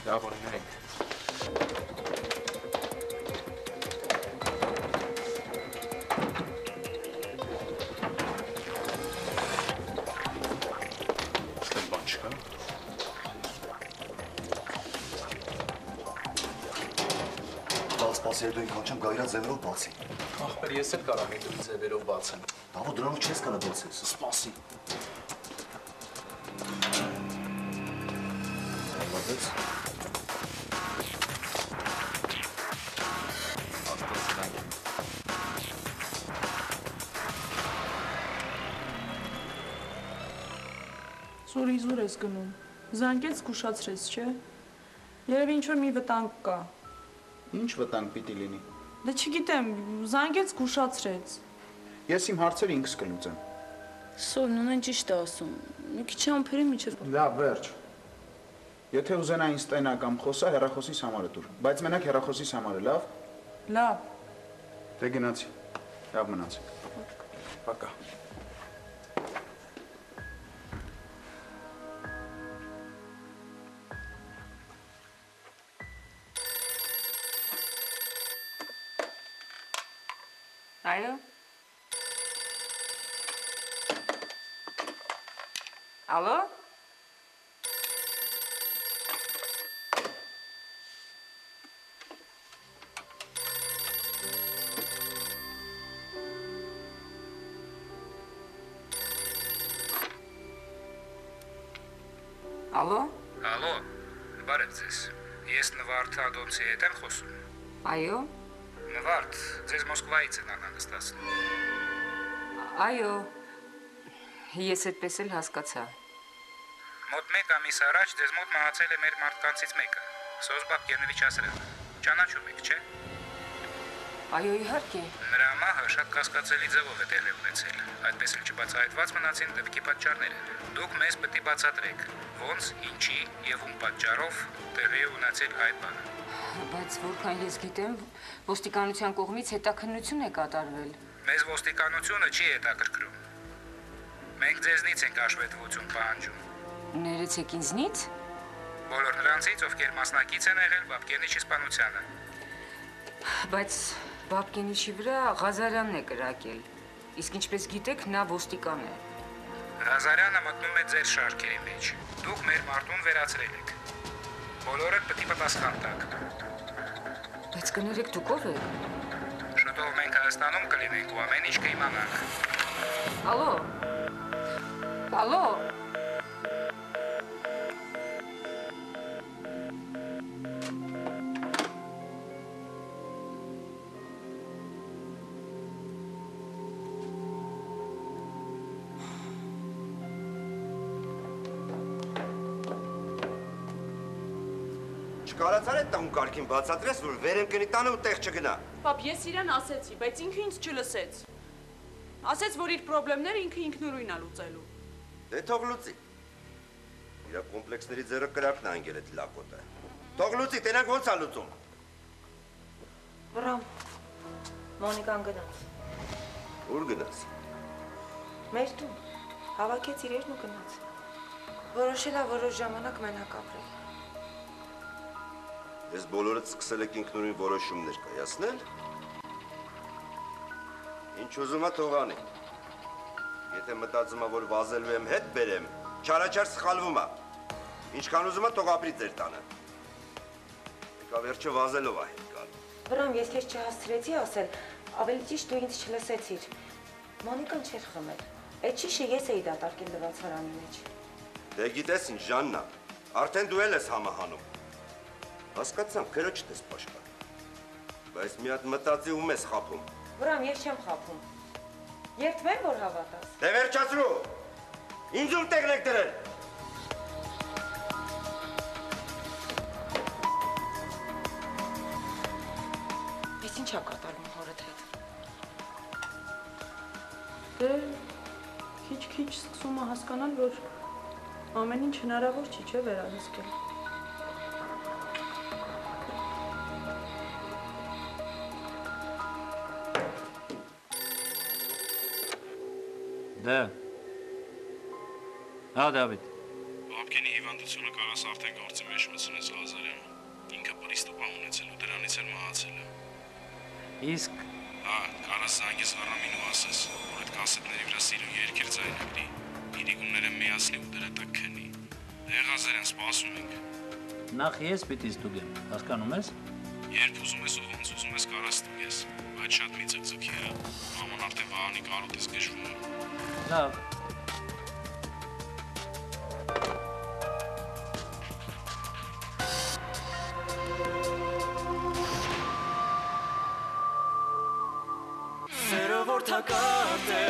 Լավ օրինակ։ Ստեղ բան չկա։ Սպասի հետո ինքան չեմ գայրա ձևերով բացի։ Ախպեր, ես էլ կարող եմ դու ձևերով բացեմ։ Դավո դրանով չես կարա բացես։ Սպասի։ Բացես։ Զուր ես գնում։ Զանգեց զգուշացրեց, չէ։ Երևի ինչ-որ մի վտանգ կա։ Ինչ վտանգ պիտի լինի։ Դե չգիտեմ, զանգեց զգուշացրեց։ Ես իմ հարցերը ինքս կլուծեմ։ Սոր, նույն ճիշտ է ասում։ Մի քիչ ամփերի միջև։ Լավ, վերջ։ Եթե ուզենա ինձ տենա կամ խոսա, հեռախոսիս համարը տուր։ Բայց մենակ հեռախոսիս համարը, լավ։ Լավ։ Դե գնացի։ Լավ մնացի։ Պակա։ Այո։ Ալո։ Ալո։ Ալո, բարև ձեզ։ Ես Նվարդ Ադոնցի հետ եմ խոսում։ Այո։ Նվարդ, ձեզ Մոսկվայից են անհանգստացնում։ Այո։ Ես այդպես էլ հասկացա։ Մոտ 1 ամիս առաջ ձեզ մոտ մահացել է մեր մարդկանցից մեկը, Սոզբակ Գենովիչ Ասրանը։ Ճանաչում եք, չէ՞։ Այո, իհարկե։ Նրա մահը շատ կասկածելի ձևով է տեղի ունեցել։ Այդպես էլ չբացահայտված մնացին դեպքի պատճառները։ Դուք մեզ պետք է բացատրեք, ոնց, ինչի եւ ում պատճառով տեղի է ունեցել այդ բանը։ Բայց որքան ես գիտեմ, ոստիկանության կողմից հետաքննություն է կատարվել։ Մեզ ոստիկանությունը չի հետաքրքրում։ Մենք ձեզնից ենք հաշվետվություն պահանջում։ Ներեցեք ինձնից։ Բոլոր նրանցից, ովքեր մասնակից են եղել Բաբկենիչի սպանությանը։ Բայց Բաբկենիչի վրա Ղազարյանն է կրակել։ Իսկ ինչպես գիտեք, նա ոստիկան է։ Ղազարյանը մտնում է ձեր շարքերի մեջ։ Դուք մեր մարդուն վերացրել եք։ Բոլորը պետք է պատասխան տաք։ Բայց կներեք դուք ով եք։ Շուտով մենք Հայաստանում կլինենք ու ամեն ինչ կիմանանք։ Ալո։ Ալո։ Չկարացար այդ տան կարգին բացատրես, որ վեր եմ կնի տանը ու տեղ չգնա։ Պապ, ես իրան ասեցի, բայց ինքը ինձ չլսեց։ Ասեց, որ իր խնդիրները ինքը ինքնուրույն է լուծելու։ Դե թող լուծի։ Իր կոմպլեքսների ձեռը կրակն է անգել այդ լակոտը։ Թող լուծի, տենակ ոնց է լուծում։ Վրամ, Մոնիկան գնաց։ Ուր գնաց։ Մեր տուն, հավաքեց իրերն ու գնաց։ Որոշել է որոշ ժամանակ մենակ ապրել։ Ես բոլորդ սկսել եք ինքնուրույն որոշումներ կայացնել։ Ինչ ուզում է թող անի։ Եթե մտածում է, որ վազելու եմ հետ բերեմ, չարաչար սխալվում է։ Ինչքան ուզում է թող ապրի ձեր տանը։ Եկա վերջը վազելով է հետ գալ։ Վրամ, ես քեզ չհասցրեցի ասել, ավելի ճիշտ դու ինձ չլսեցիր։ Մոնիկան չէր խմել։ Այդ շիշը ես էի դատարկել լվացարանի մեջ։ Դե գիտես ինչ, Ժաննա, արդեն դու էլ ես համահանում։ Հասկացամ, քրոջդ ես պաշտպան։ Բայց մի հատ մտածի ում ես խափում։ Վրամ, ես չեմ խափում։ Երդվեմ, որ հավատաս։ Դե վերջացրու։ Ինձ ում տեղն եք դրել։ Ես ինչ ա կատարում հորդ հետ։ Դե քիչ-քիչ սկսում է հասկանալ, որ ամեն ինչ հնարավոր չի, չէ՞ վերահսկել։ Դե։ Հա, Դավիթ։ Բաբկենի հիվանդությունը կարաս արդեն գործի մեջ մտցնես Ղազարյան։ Իսկ հա, կարաս զանգես Արամին ու ասես, որ այդ կասետների վրա սիրուն երկիր ձայնը գրի։ Իրիկունները միացնի ու դրա տակ քնի։ Եղազեր են սպասում ենք։ Նախ ես պիտի ստուգեմ, հասկանում ես։ Երբ ուզում ես ու ոնց ուզում ես կարաս ստուգես, բայց շատ մի ձգձգի է։ Մաման արդեն վահանի կարոտ ես գժվում։ Լավ։ Սերը որ թակարդ է